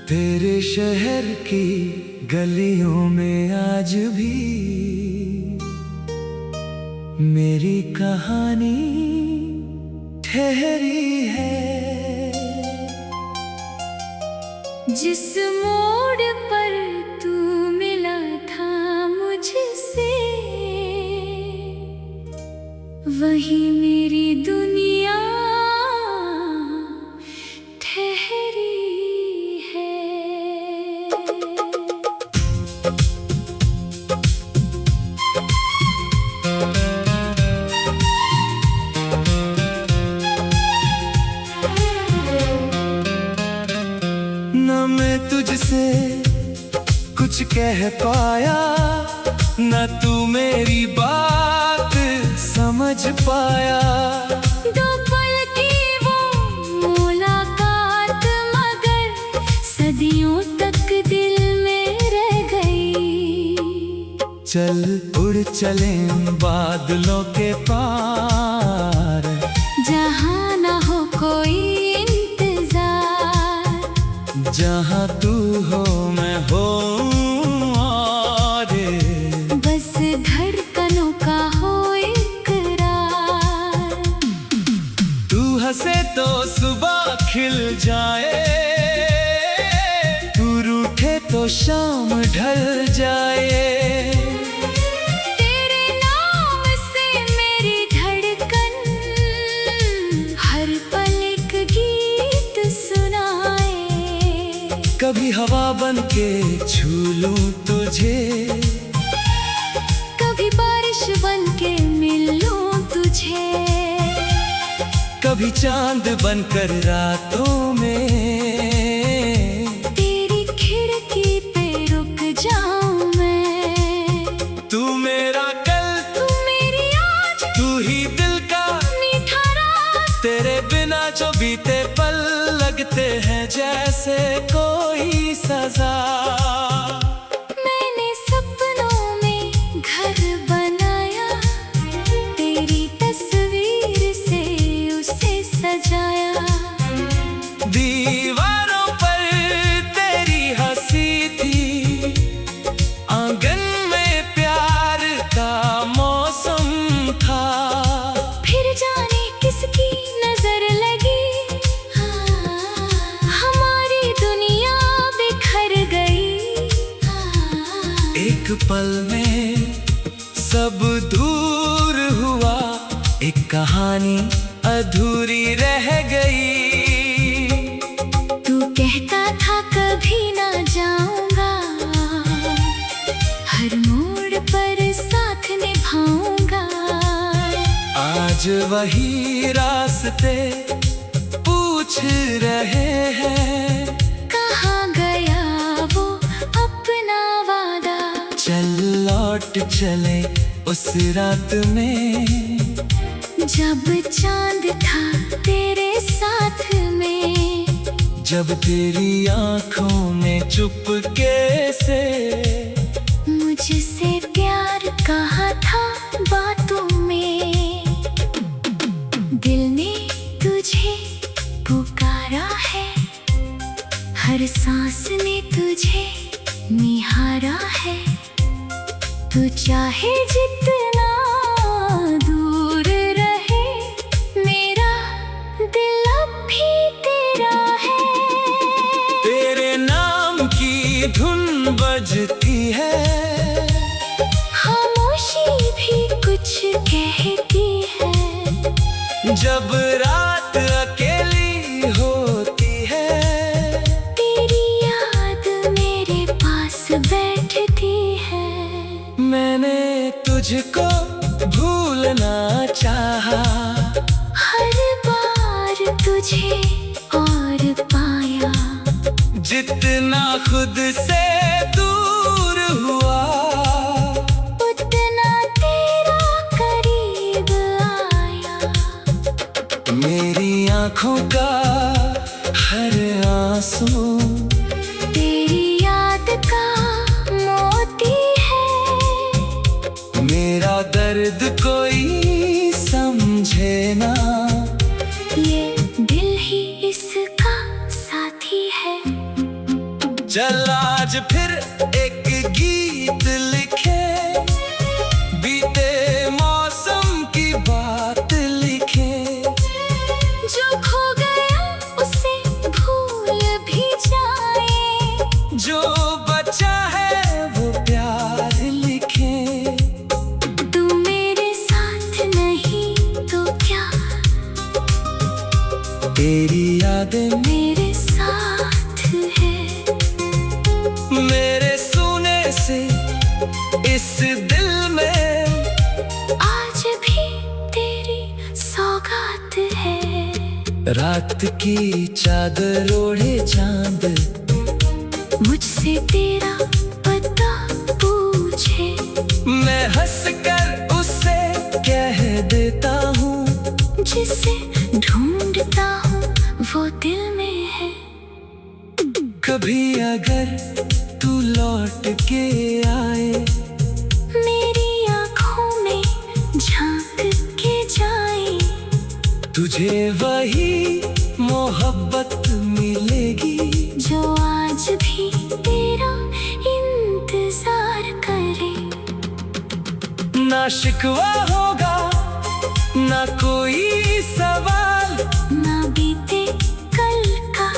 तेरे शहर की गलियों में आज भी मेरी कहानी ठहरी है। जिस मोड़ पर तू मिला था मुझसे, वही मेरी दुनिया ठहरी है। न मैं तुझसे कुछ कह पाया, न तू मेरी बात समझ पाया। दो पल की वो मुलाकात मगर सदियों तक दिल में रह गई। चल उड़ चले बादलों के पार, जहाँ न हो कोई इंतजार, जहाँ तू हो मैं हूँ और बस धड़कनों का हो इकरार। तू हंसे तो सुबह खिल जाए, तू रूठे तो शाम ढल जाए। तेरे नाम से मेरी धड़कन हर पल एक गीत सुनाए। कभी हवा बन के छू लूं तुझे, कभी बारिश बन के मिल लूं तुझे, कभी चांद बनकर रातों में तेरी खिड़की पे रुक जाऊं मैं। तू मेरा कल, तू मेरी आज, तू ही दिल का मीठा राज। तेरे बिना जो बीते पल लगते हैं जैसे कोई सजा। मैंने सपनों में घर बनाया, तेरी तस्वीर से उसे सजाया। दीवारों पर तेरी हंसी थी, आंगन में प्यार का मौसम था। फिर जाने किसकी नजर लगी, हमारी दुनिया बिखर गई। एक पल में सब दूर हुआ, एक कहानी अधूरी रह गई। तू कहता था कभी ना जाऊंगा, हर मोड़ पर साथ निभाऊंगा। आज वही रास्ते पूछ रहे हैं, कहाँ गया वो अपना वादा। चल लौट चले उस रात में, जब चांद था तेरे साथ में, जब तेरी आंखों में चुपके से मुझसे प्यार कहा था बातों में। दिल ने तुझे पुकारा है, हर सांस ने तुझे निहारा है। तू चाहे जितना दूर रहे, मेरा दिल अब भी तेरा है। तेरे नाम की धुन बजती है, खामोशी भी कुछ कहती है। जब रात अकेली होती है, तेरी याद मेरे पास बैठती है। मैंने तुझको भूलना चाहा, हर बार तुझे और पाया। जितना खुद से दूर हुआ, उतना तेरा करीब आया। मेरी आँखों का हर आंसू तेरी याद का मोती है। मेरा दर्द कोई समझे ना, ये दिल ही इसका साथी है। चल आज फिर एक गीत लिखे, बीते मौसम की बात लिखे। जो खो गया उसे भूल भी जाए, जो बचा है वो प्यार लिखे। तू मेरे साथ नहीं तो क्या, तेरी यादें मेरे साथ है। मेरे सोने से इस दिल में आज भी तेरी सौगात है। रात की चादर ओढ़े चांद मुझसे तेरा पता पूछे, मैं हंस कर उससे कह देता हूँ, जिसे ढूंढता हूँ वो दिल में है। कभी अगर तू लौट के आए, मेरी आँखों में झांक के जाए, तुझे वही मोहब्बत मिलेगी जो आज भी तेरा इंतजार करे। ना शिकवा होगा ना कोई सवाल, ना बीते कल का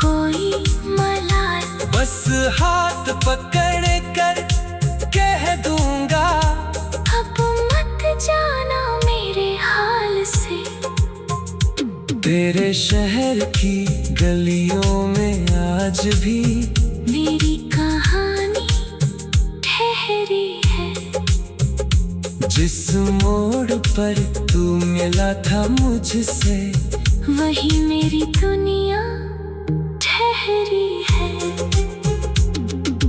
कोई मलाल। बस हाथ पकड़ कर कह दूंगा, अब मत जाना मेरे हाल से। तेरे शहर की गलियों में आज भी मेरी कहानी ठहरी है। जिस मोड़ पर तू मिला था मुझसे, वही मेरी दुनिया ठहरी है।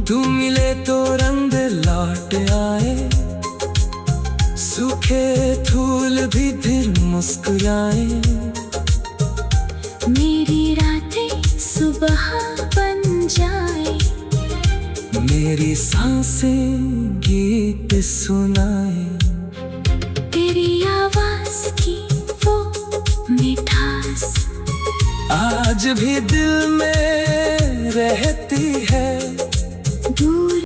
तू मिले तो रंग लौट आए, सूखे फूल भी फिर मुस्कुराए। मेरी रातें सुबह बन जाए, मेरी सांसें गीत सुनाए। तेरी आवाज की वो मिठास आज भी दिल में रहती है। दूर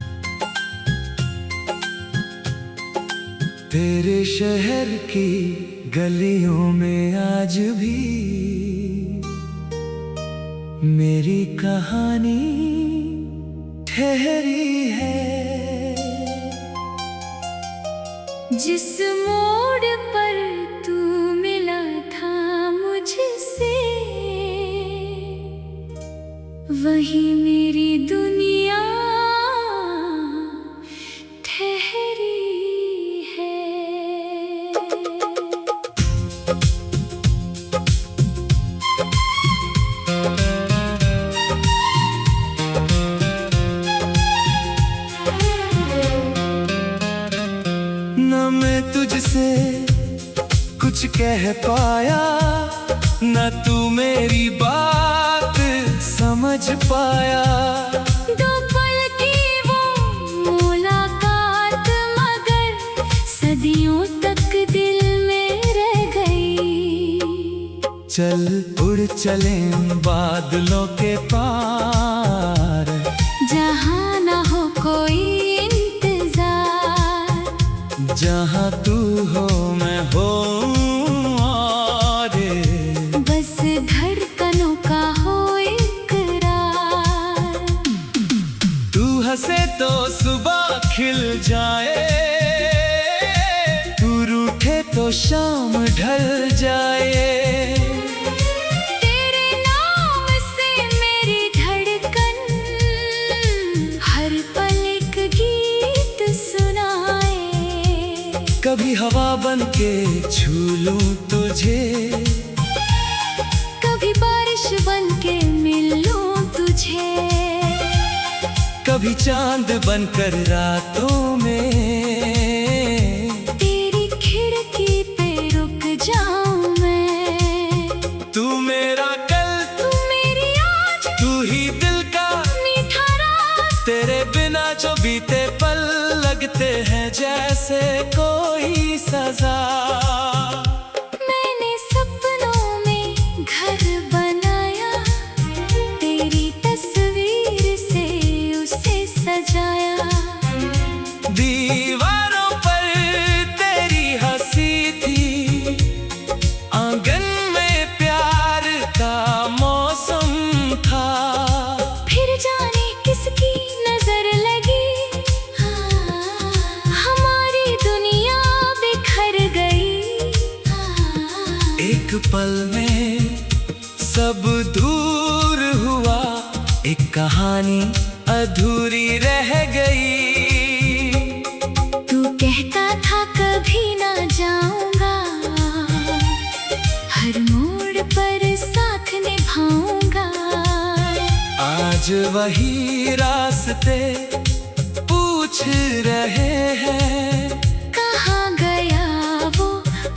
तेरे शहर की गलियों में आज भी मेरी कहानी ठहरी है। जिस मोड़ पर तू मिला था मुझसे, वही मेरी दुनिया ठहरी है। न मैं तुझसे कुछ कह पाया, न तू मेरी बात समझ पाया। दो पल की वो मुलाकात मगर सदियों तक दिल में रह गई। चल उड़ चले बादलों के पार, जहाँ न हो कोई इंतजार, जहाँ तू हो मैं हूँ और बस धड़कनों का हो इकरार। तू हंसे तो सुबह खिल जाए, तू रूठे तो शाम ढल जाए। तेरे नाम से मेरी धड़कन हर पल एक गीत सुनाए। कभी हवा बन के छू लूं तुझे, कभी बारिश बन के मिल लूं तुझे, कभी चांद बनकर रातों में तेरी खिड़की पे रुक जाऊं मैं। तू मेरा कल, तू मेरी आज, तू ही दिल का मीठा राज। तेरे बिना जो बीते पल लगते हैं जैसे कोई सजा। मैंने सपनों में घर बनाया, तेरी तस्वीर से कहानी अधूरी रह गई। तू कहता था कभी ना जाऊंगा, हर मोड़ पर साथ निभाऊंगा। आज वही रास्ते पूछ रहे हैं, कहाँ गया वो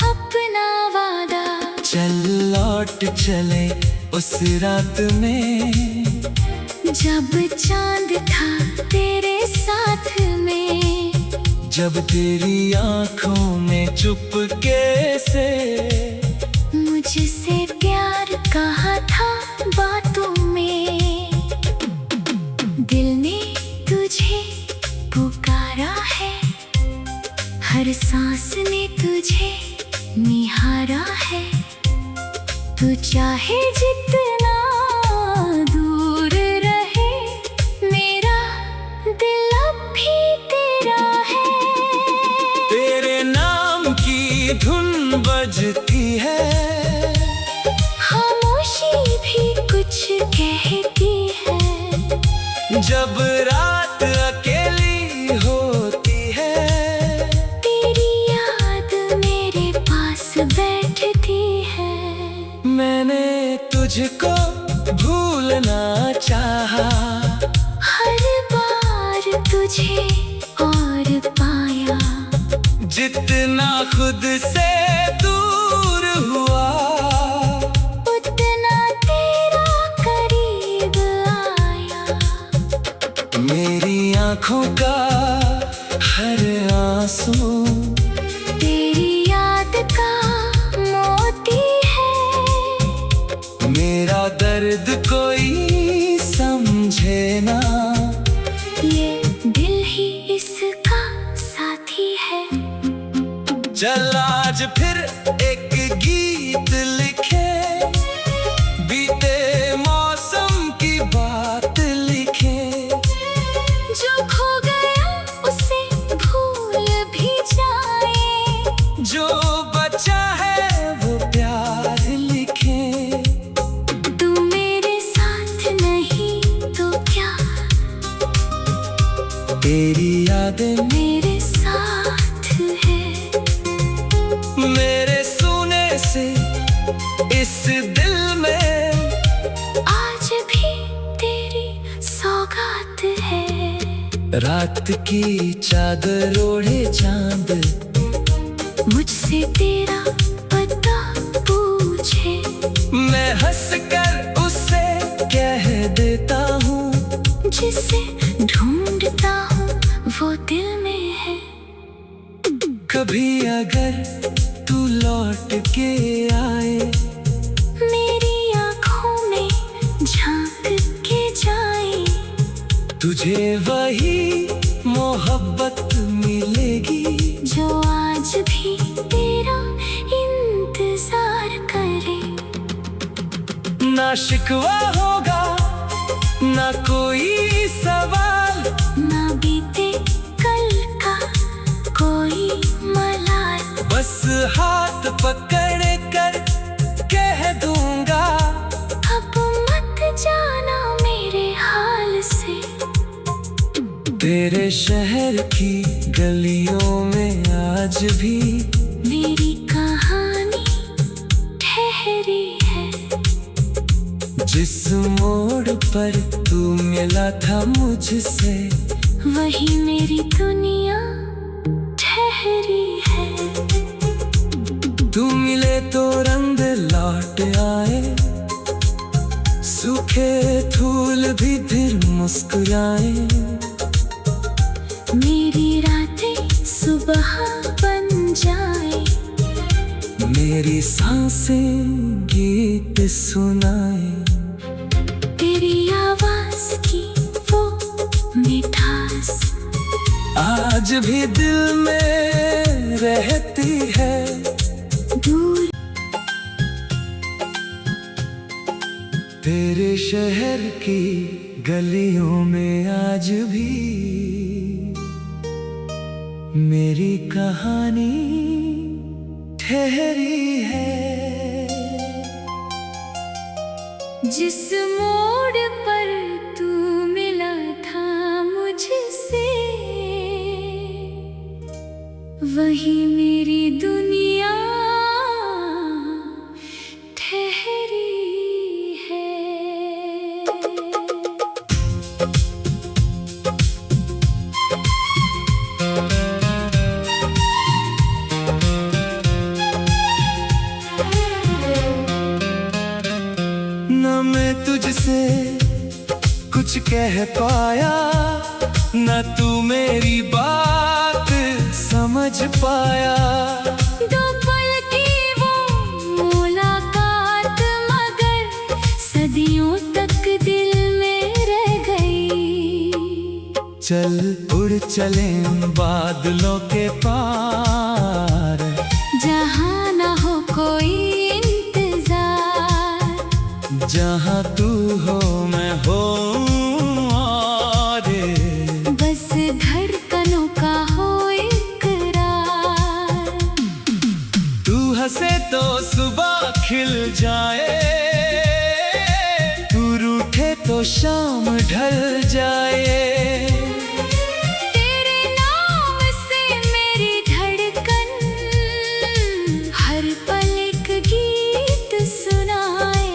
अपना वादा। चल लौट चले उस रात में, जब चांद था तेरे साथ में। जब तेरी आंखों में चुपके से मुझसे प्यार कहा था बातों में। दिल ने तुझे पुकारा है, हर सांस ने तुझे निहारा है। तू चाहे जितना दूर रहे, मेरा दिल अब भी तेरा है। तेरे नाम की धुन बजती है, खामोशी भी कुछ कहती है। जब रात अकेली होती है, तेरी याद मेरे पास बैठती है। मैंने तुझको भूलना चाहा, हर बार तुझे और पाया। जितना खुद से दूर हुआ, उतना तेरा करीब आया। मेरी आँखों का हर आंसू तेरी याद का मोती है। मेरा दर्द कोई समझे ना, ये दिल ही इसका साथी है। चल आज फिर एक गीत लिखे, बीते मौसम की बात लिखे। जो खो गया उसे भूल भी जाए, जो बचा है वो प्यार लिखे। तू मेरे साथ नहीं तो क्या, तेरी यादें मेरे साथ है। मेरे सोने से इस दिल में आज भी तेरी सौगात है। रात की चादर ओढ़े चांद, मुझसे तेरा पता पूछे। मैं हंसकर उससे कह देता हूँ, जिसे ढूंढता हूँ वो दिल में है। कभी अगर तू लौट के आए, मेरी आँखों में झांक के जाए। तुझे वही मोहब्बत मिलेगी, जो आज भी तेरा इंतजार करे। ना शिकवा होगा ना कोई सवाल, ना बीते कल का कोई मलाल। बस हाथ पकड़ कर कह दूंगा, अब मत जाना मेरे हाल से। तेरे शहर की गलियों में आज भी मेरी कहानी ठहरी है। जिस मोड़ पर तू मिला था मुझसे, वही मेरी दुनिया ठहरी है। तू मिले तो रंग लौट आए, सूखे फूल भी फिर मुस्कुराए। मेरी रातें सुबह बन जाए, मेरी सांसें गीत सुनाए। तेरी आवाज की वो मिठास आज भी दिल में रहती है। दूर तेरे शहर की गलियों में आज भी मेरी कहानी ठहरी है। जिस मोड़ पर तू वही मेरी दुनिया ठहरी है। न मैं तुझसे कुछ कह पाया, न तू मेरी बात समझ पाया। दो पल की वो मुलाकात मगर सदियों तक दिल में रह गई। चल उड़ चले उन बादलों के पार, जहाँ न हो कोई इंतजार, जहाँ तू हो मैं हो और बस धड़कनों का हो इकरार। तू हंसे तो सुबह खिल जाए, तू रूठे तो शाम ढल जाए। तेरे नाम से मेरी धड़कन हर पल एक गीत सुनाए।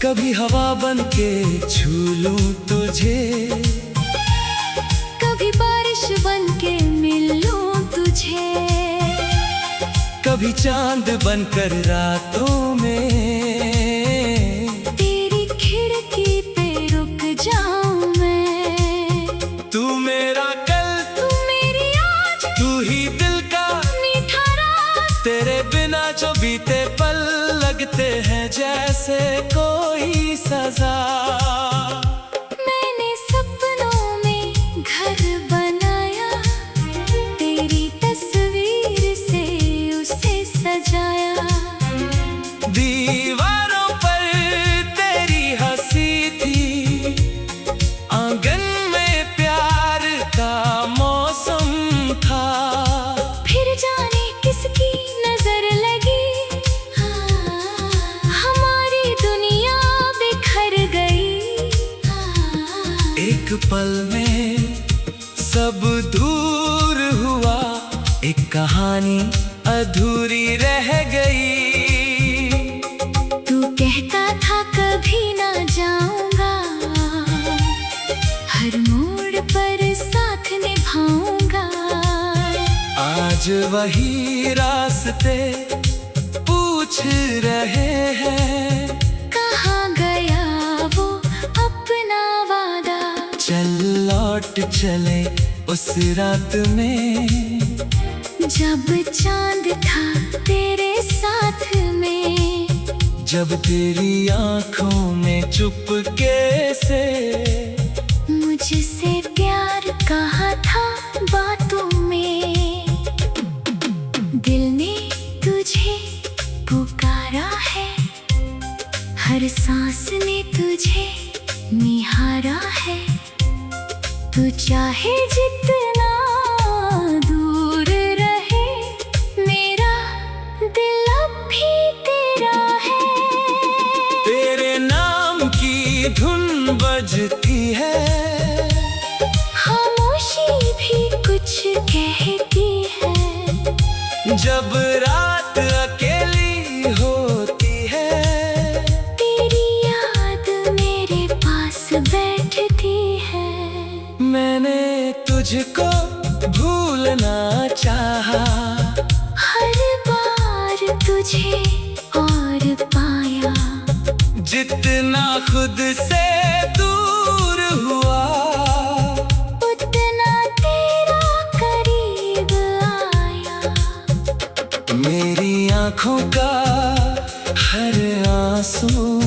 कभी हवा बन के छू लूं तुझे, कभी बारिश बन के मिल लूं तुझे, कभी चांद बनकर रातों में तेरी खिड़की पे रुक जाऊं मैं। तू मेरा कल, तू मेरी आज, तू ही दिल का मीठा राज। तेरे बिना जो बीते पल लगते हैं जैसे कोई सजा। मैंने सपनों में घर बनाया, तेरी तस्वीर से उसे सजाया। दीवारों पर तेरी हंसी थी, आंगन में प्यार का मौसम था। फिर जाने किसकी नजर लगी, हमारी दुनिया बिखर गई। एक पल में सब दूर हुआ, एक कहानी अधूरी रह गई। तू कहता था कभी ना जाऊंगा, हर मोड़ पर साथ निभाऊंगा। आज वही रास्ते पूछ रहे हैं, कहाँ गया वो अपना वादा। चल लौट चले उस रात में, जब चांद था तेरे साथ में, जब तेरी आंखों में चुपके से मुझसे प्यार कहा था बातों में। दिल ने तुझे पुकारा है, हर सांस ने तुझे निहारा है। तू चाहे जितना दूर रहे, मेरा दिल अब भी तेरा है। तेरे नाम की धुन बजती है, खामोशी भी कुछ कहती है। जब रात अकेली होती है, तेरी याद मेरे पास बैठती है। मैंने तुझको भूलना चाहा, हर बार तुझे और पाया। जितना खुद से दूर हुआ, उतना तेरा करीब आया। मेरी आंखों का हर आंसू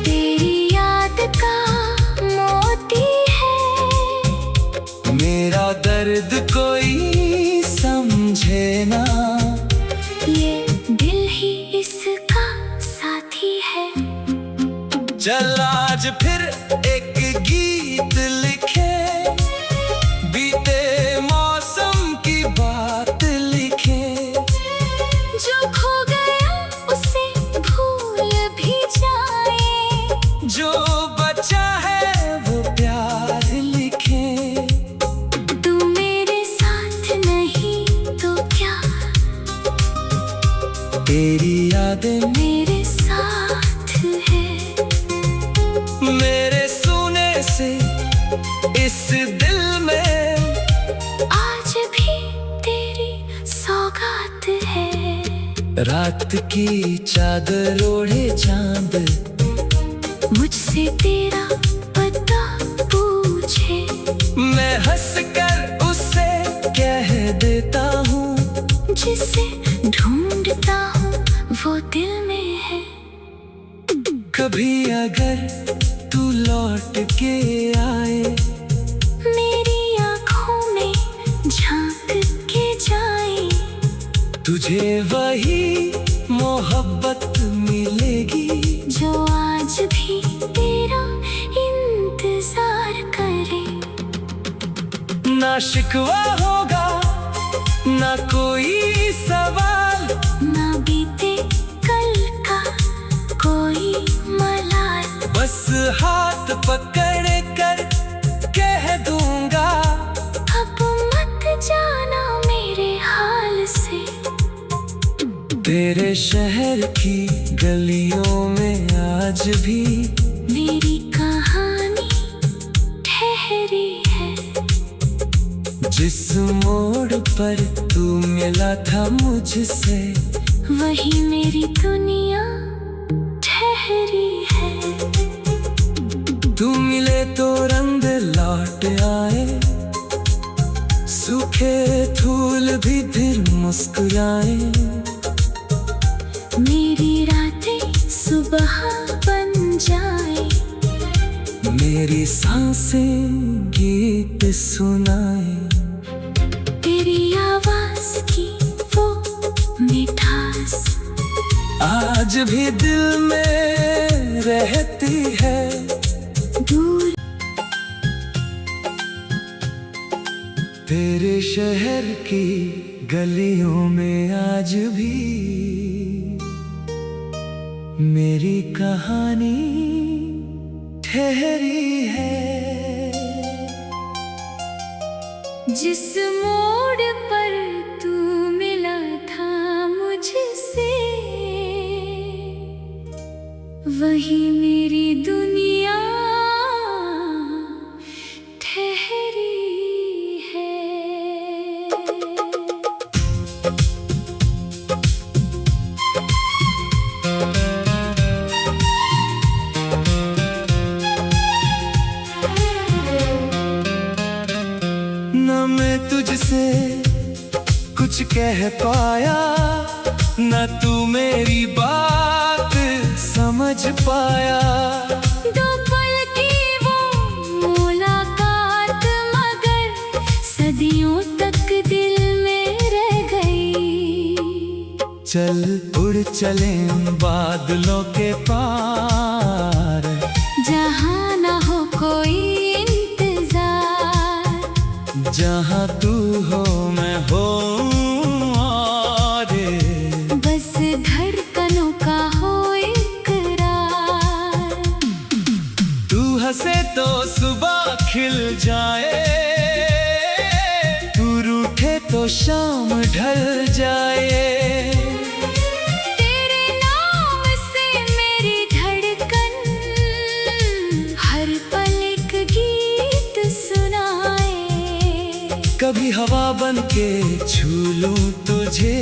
तेरी याद का मोती है। मेरा दर्द कोई समझे ना, ये दिल ही इसका साथी है। चल आज फिर एक गीत लिखे, बीते मौसम की बात लिखे। जो खो गया उसे भूल भी जाए, जो बचा है वो प्यार लिखे। तू मेरे साथ नहीं इस दिल में आज भी तेरी सौगात है। रात की चादर ओढ़े चांद मुझसे तेरा पता पूछे, मैं हंसकर उससे कह देता हूँ, जिसे ढूंढता हूँ वो दिल में है। कभी अगर तू लौट के आए, मेरी आँखों में झांक के जाए, तुझे वही मोहब्बत मिलेगी जो आज भी तेरा इंतजार करे। ना शिकवा होगा ना कोई सवाल, ना बीते कल का कोई मलाल, बस हाथ पकड़ कर कह दूंगा, अब मत जाना मेरे हाल से। तेरे शहर की गलियों में आज भी मेरी कहानी ठहरी है। जिस मोड़ पर तू मिला था मुझसे, वही मेरी दुनिया ठहरी है। तू मिले तो रंग लौट आए, सूखे फूल भी फिर मुस्कुराए, मेरी रातें सुबह बन जाए, मेरी सांसें गीत सुनाए, तेरी आवाज की वो मिठास आज भी दिल में रहती है। दूर तेरे शहर की गलियों में आज भी मेरी कहानी ठहरी है। जिस मोड़ पर तू मिला था मुझसे, वही मेरी दुनिया ठहरी है। न मैं तुझसे कुछ कह पाया, न तू मेरी बात समझ पाया, दो पल की वो मुलाकात मगर सदियों तक दिल में रह गई। चल उड़ चले उन बादलों के पार, जहाँ न हो कोई इंतजार, जहाँ तू हो मैं हो, और बस धड़कनों का हो इकरार। तू हंसे तो सुबह खिल जाए, तू रूठे तो शाम ढल जाए, तेरे नाम से मेरी धड़कन हर पल एक गीत सुनाए। कभी हवा बन के छू लूं तुझे,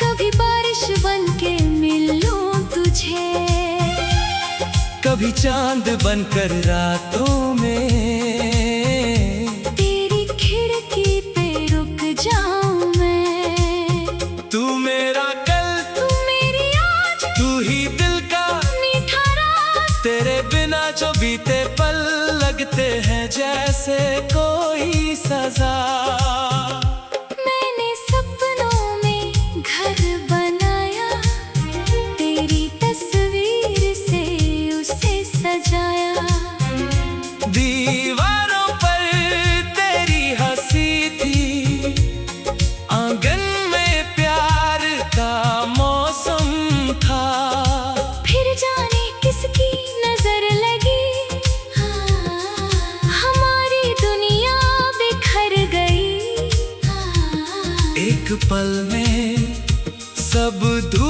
कभी बारिश बन के मिल लूं तुझे, कभी चांद बनकर रातों में तेरी खिड़की पे रुक जाऊं मैं। तू मेरा कल, तू मेरी आज, तू ही दिल का मीठा राज। तेरे बिना जो बीते पल लगते हैं जैसे कोई सजा। मैंने सपनों में घर बनाया, तेरी तस्वीर से उसे सजाया। दीवारों पर तेरी हंसी थी, आंगन में प्यार का मौसम था। फिर जाने किसकी नजर लगी, हमारी दुनिया बिखर गई। एक पल में सब दूर